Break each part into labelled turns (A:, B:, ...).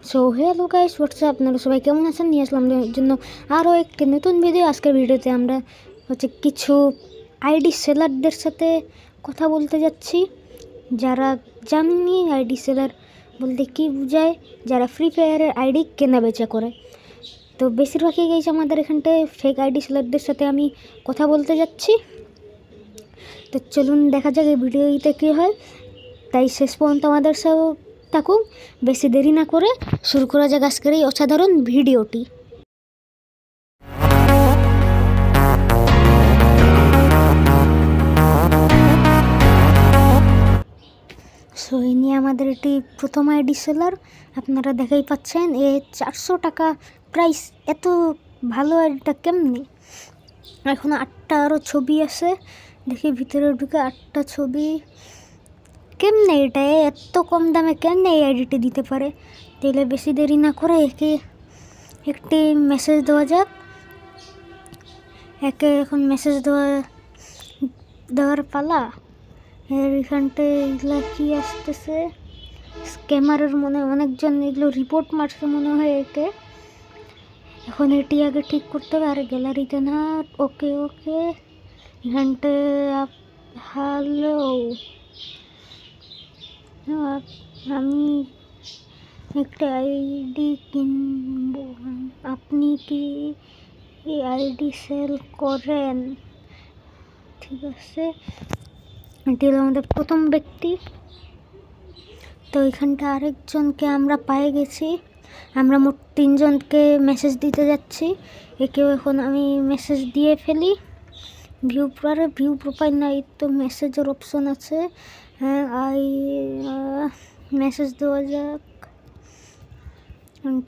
A: So hello guys, WhatsApp, আপনারা সবাই কেমন আছেন? নিয়ে আসলাম আপনাদের জন্য আরও একটি নতুন ভিডিও। আজকের ভিডিওতে আমরা কিছু আইডি সেলারদের সাথে কথা বলতে যাচ্ছি। যারা জানেননি আইডি সেলার বলতে কী বোঝায়, যারা ফ্রি ফায়ারের আইডি কেনা বেচা করে। তো বেশিরভাগই গেছে আমাদের এখানটায় ফেক আইডি সেলারদের সাথে আমি কথা বলতে যাচ্ছি। তো চলুন দেখা যাক এই ভিডিওতে কী হয়, তাই শেষ পর্যন্ত আমাদের সাথে থাকুন। বেশি দেরি না করে শুরু করা যাক আজকের এই অসাধারণ ভিডিওটি। সো এই নিয়ে আমাদের এটি প্রথম আইডি সেলার, আপনারা দেখাই পাচ্ছেন। 400 টাকা প্রাইস। এত ভালো আইডিটা কেমনি? এখন 8টা আরও ছবি আছে, দেখি ভিতরে ঢুকে 8টা ছবি। কেমনে এটা এত কম দামে কেমনে এই আইডিটি দিতে পারে? তাহলে বেশি দেরি না করে একে একটি মেসেজ দেওয়া যাক। একে এখন মেসেজ দেওয়ার পালা। এর এখানটায় এগুলো কী আসতেছে? স্ক্যামারের অনেকজন এগুলো রিপোর্ট মারছে মনে হয় একে। এখন এটি আগে ঠিক করতে হবে। আর গ্যালারিতে না, ওকে ওকে। এখানটায় হ্যালো, আমি একটা আইডি কিনব, আপনি কি এই আইডি সেল করেন? ঠিক আছে, এটি হলো আমাদের প্রথম ব্যক্তি। তো এখানটা আরেকজনকে আমরা পেয়ে গেছি। আমরা মোট 3 জনকে মেসেজ দিতে যাচ্ছি। একেও এখন আমি মেসেজ দিয়ে ফেলি। ভিউ প্রোফাইল নাই তো মেসেজের অপশন আছে। মেসেজ দেওয়া যাক।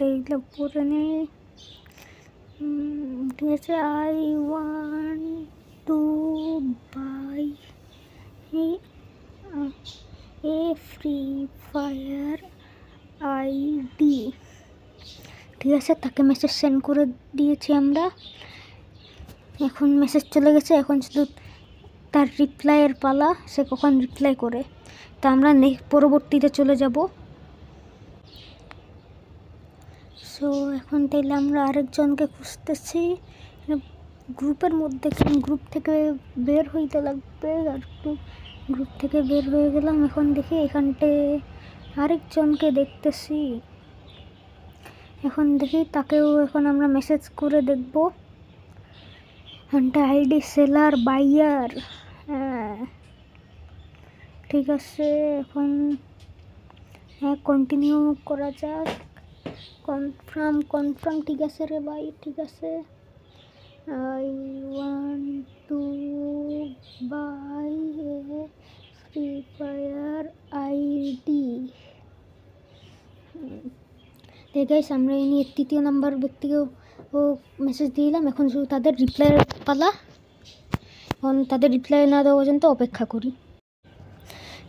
A: এগুলো পরে নেই, ঠিক আছে। I want to buy a Free Fire ID. ঠিক আছে, তাকে মেসেজ সেন্ড করে দিয়েছি আমরা। এখন মেসেজ চলে গেছে, এখন শুধু তার রিপ্লাইয়ের পালা, সে কখন রিপ্লাই করে। তা আমরা পরবর্তীতে চলে যাব। সো এখন তাইলে আমরা আরেকজনকে খুঁজতেছি গ্রুপের মধ্যে। গ্রুপ থেকে বের হইতে লাগবে। আর গ্রুপ থেকে বের হয়ে গেলাম। এখন দেখি এখানটায় আরেকজনকে দেখতেছি। এখন দেখি তাকেও এখন আমরা মেসেজ করে দেখব। এখানটা আইডি সেলার বাইয়ার, হ্যাঁ ঠিক আছে। এখন হ্যাঁ কন্টিনিউ করা যাক। কনফার্ম ঠিক আছে রে ভাই, ঠিক আছে। I want to buy a Free Fire ID. Guys, আমরা এই নিয়ে 3য় নাম্বার ব্যক্তিকেও মেসেজ দিলাম। এখন শুধু তাদের রিপ্লাইয়ের পালা। এখন তাদের রিপ্লাই না দেওয়া পর্যন্ত অপেক্ষা করি।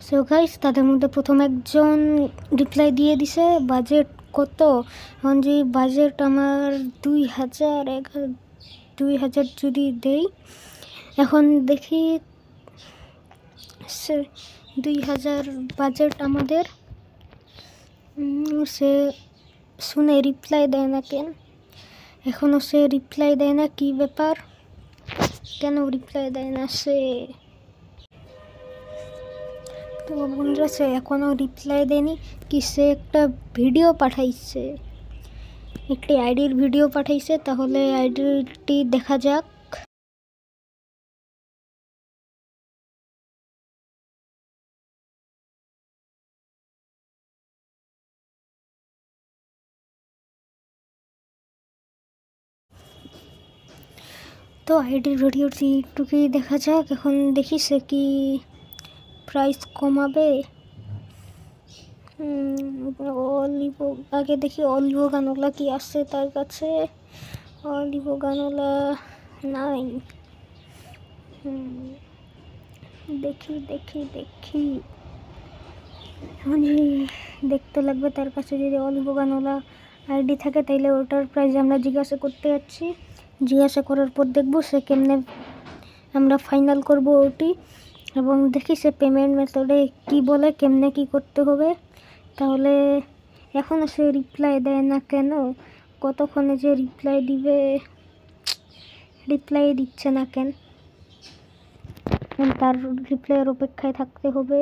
A: সো গাইস, তাদের মধ্যে প্রথম একজন রিপ্লাই দিয়ে দিছে। বাজেট কত? এখন যে বাজেট আমার 2000 যদি দেই, এখন দেখি 2000 বাজেট আমাদের। সে শুনে রিপ্লাই দেয় না কেন? এখনও সে রিপ্লাই দেয় না, কি ব্যাপার? কেন রিপ্লাই দেয় না সে? তো বন্ধুরা, সে এখনও রিপ্লাই দেয়নি। কি সে একটা ভিডিও পাঠাইছে, একটি আইডির ভিডিও পাঠাইছে। তাহলে আইডিটি দেখা যাক। তো আইডির ভিডিওটি একটুকুই দেখা যাক। এখন দেখি সে কি প্রাইস কমাবে। আগে দেখি অলিভো গানোলা কি আছে তার কাছে। অলিভো গানোলা নাই। দেখি দেখতে লাগবে তার কাছে। যদি অলিভো গানোলা আইডি থাকে তাইলে ওটার প্রাইস আমরা জিজ্ঞাসা করতে যাচ্ছি। জিজ্ঞাসা করার পর দেখবো সে কেমনে আমরা ফাইনাল করব ওটি। এবং দেখি সে পেমেন্ট মেথডে কি বলে, কেমনে কি করতে হবে। তাহলে এখনও সে রিপ্লাই দেয় না কেন? কতক্ষণে যে রিপ্লাই দিবে, রিপ্লাই দিচ্ছে না কেন? তার রিপ্লাইয়ের অপেক্ষায় থাকতে হবে।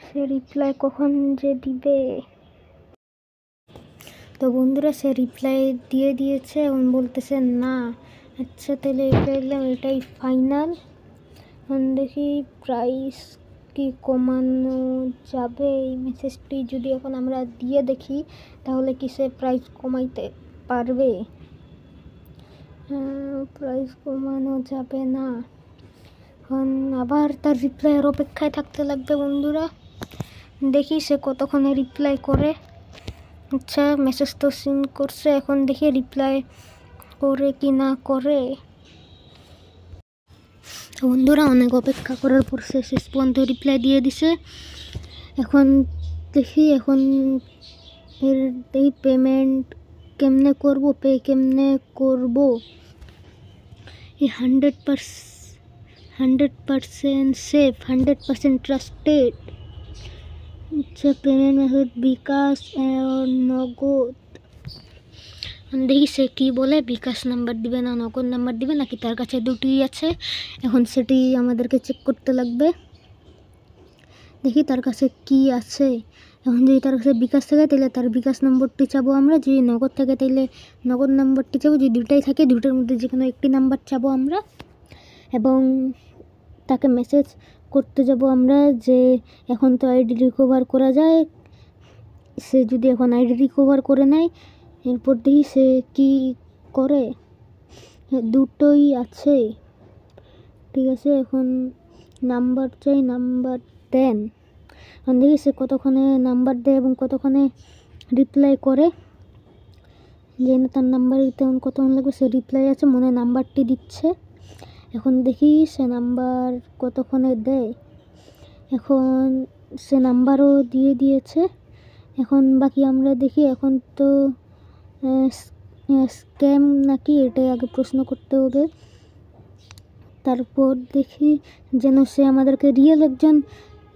A: সে রিপ্লাই কখন যে দিবে। তো বন্ধুরা, সে রিপ্লাই দিয়ে দিয়েছে, এখন বলতেছে না। আচ্ছা তাহলে এটাই ফাইনাল। এখন দেখি প্রাইস কি কমানো যাবে। এই মেসেজটি যদি এখন আমরা দিয়ে দেখি তাহলে কি সে প্রাইস কমাইতে পারবে? প্রাইস কমানো যাবে না। এখন আবার তার রিপ্লাইয়ের অপেক্ষায় থাকতে লাগবে বন্ধুরা। দেখি সে কতক্ষণে রিপ্লাই করে। আচ্ছা, মেসেজ তো সিন করছে, এখন দেখি রিপ্লাই করে কি না করে। বন্ধুরা, অনেক অপেক্ষা করার পর সে শেষ পর্যন্ত রিপ্লাই দিয়ে দিছে। এখন দেখি এখন এর এই পেমেন্ট কেমনে করব, কেমনে করব। এই 100% সেফ, 100% ট্রাস্টেড। আচ্ছা, পেমেন্ট মেথড বিকাশ নগদ। দেখি সে কী বলে, বিকাশ নাম্বার দিবে না নগদ নাম্বার দিবে, নাকি তার কাছে দুটিই আছে। এখন সেটি আমাদেরকে চেক করতে লাগবে। দেখি তার কাছে কি আছে। এখন যদি তার কাছে বিকাশ থাকে তাহলে তার বিকাশ নম্বরটি চাবো আমরা, যদি নগদ থাকে তাহলে নগদ নাম্বারটি চাবো, যদি দুটাই থাকে দুটোর মধ্যে যে কোনো একটি নাম্বার চাবো আমরা। এবং তাকে মেসেজ করতে যাব আমরা যে এখন তো আইডি রিকভার করা যায়। সে যদি এখন আইডি রিকভার করে নেয়, এরপর দেখি সে কী করে। দুটোই আছে, ঠিক আছে। এখন নাম্বার চাই, নাম্বার দেন। এখন দেখি সে কতক্ষণে নাম্বার দেয় এবং কতক্ষণে রিপ্লাই করে। যেন তার নাম্বার দিতে এখন কতক্ষণ লাগবে। সে রিপ্লাই আছে, মনে হয় নাম্বারটি দিচ্ছে। এখন দেখি সে নাম্বার কতক্ষণে দেয়। এখন সে নাম্বারও দিয়ে দিয়েছে। এখন বাকি আমরা দেখি। এখন তো স্ক্যাম নাকি এটাই আগে প্রশ্ন করতে হবে। তারপর দেখি যেন সে আমাদেরকে রিয়েল একজন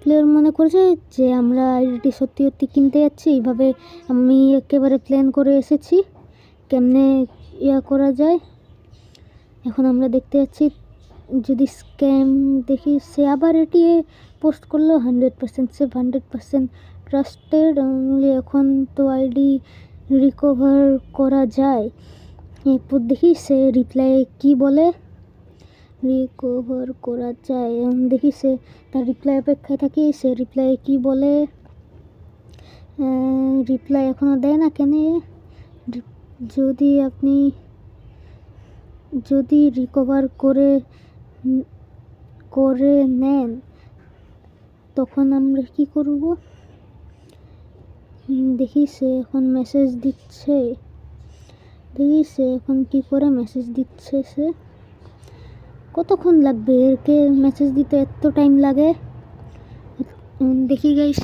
A: প্লেয়ার মনে করেছে, যে আমরা আইডিটি সত্যি সত্যি কিনতে যাচ্ছি। এইভাবে আমি একেবারে প্ল্যান করে এসেছি কেমনে করা যায়। এখন আমরা দেখতে যাচ্ছি। যদি স্ক্যাম দেখি, সে আবার এটি পোস্ট করলো 100% সেফ, 100% ট্রাস্টেড অনলি। এখন তো আইডি রিকভার করা যায়। এরপর দেখি সে রিপ্লাই কি বলে। রিকভার করা যায়। দেখি সে তার রিপ্লাই অপেক্ষায় থাকি, সে রিপ্লাই কি বলে। রিপ্লাই এখনও দেয় না কেন? যদি আপনি রিকভার করে নেন তখন আমরা কি করব। দেখি সে এখন মেসেজ দিচ্ছে। দেখি সে এখন কি করে মেসেজ দিচ্ছে। সে কতক্ষণ লাগবে এরকে মেসেজ দিতে? এত টাইম লাগে? দেখি গাইস,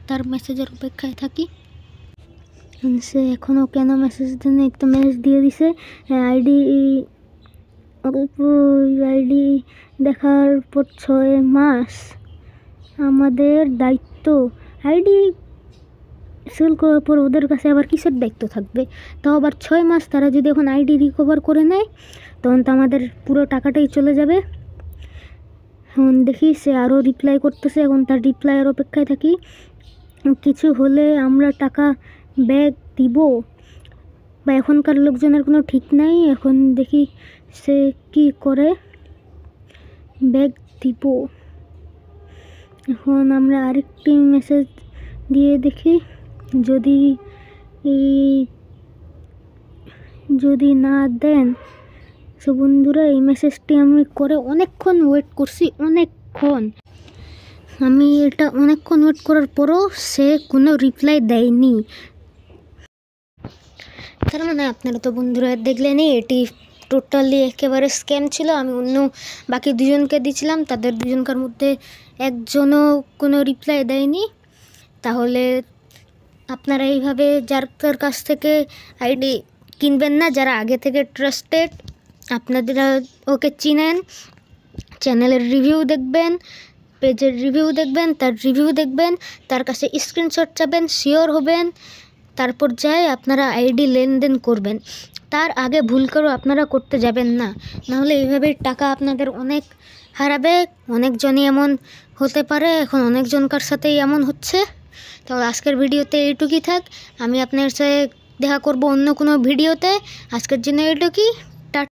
A: তার মেসেজের অপেক্ষায় থাকি। সে এখনও কেন মেসেজ দেয়নি? একটা মেসেজ দিয়ে দিছে। আইডি দেখার পর 6 মাস আমাদের দায়িত্ব। আইডি সেল করার পর ওদের কাছে আবার কিসের দায়িত্ব থাকবে? তাও আবার 6 মাস। তারা যদি এখন আইডি রিকভার করে নেয় তখন তো আমাদের পুরো টাকাটাই চলে যাবে। এখন দেখি সে আরও রিপ্লাই করতেছে। এখন তার রিপ্লাইয়ের অপেক্ষায় থাকি। কিছু হলে আমরা টাকা ব্যাক দিব, বা এখনকার লোকজনের কোনো ঠিক নাই। এখন দেখি সে কি করে, ব্যাক দিব। এখন আমরা আরেকটি মেসেজ দিয়ে দেখি। যদি না দেন। সো বন্ধুরা, এই মেসেজটি আমি করে অনেকক্ষণ ওয়েট করছি। আমি এটা অনেকক্ষণ ওয়েট করার পরও সে কোনো রিপ্লাই দেয়নি। তার মানে আপনারা তো বন্ধুরা দেখলেনই, এটি টোটালি একেবারে স্ক্যাম ছিল। আমি অন্য বাকি দুজনকে দিয়েছিলাম, তাদের দুজনকার মধ্যে একজনও কোনো রিপ্লাই দেয়নি। তাহলে আপনারা এইভাবে যার কাছ থেকে আইডি কিনবেন না, যারা আগে থেকে ট্রাস্টেড, আপনারা ওকে চিনেন, চ্যানেলের রিভিউ দেখবেন, পেজের রিভিউ দেখবেন, তার রিভিউ দেখবেন, তার কাছে স্ক্রিনশট চাবেন, শিওর হবেন, তারপর যাই আপনারা আইডি লেনদেন করবেন। তার আগে ভুল করেও আপনারা করতে যাবেন না, নাহলে এইভাবে টাকা আপনাদের অনেক হারাবে। অনেকজনই এমন হতে পারে, এখন অনেকজনকার সাথেই এমন হচ্ছে। তো আজকের ভিডিওতে এইটুকুই থাক, আমি আপনার সাথে দেখা করব অন্য কোনো ভিডিওতে। আজকের জন্য এইটুকুই, টাটা।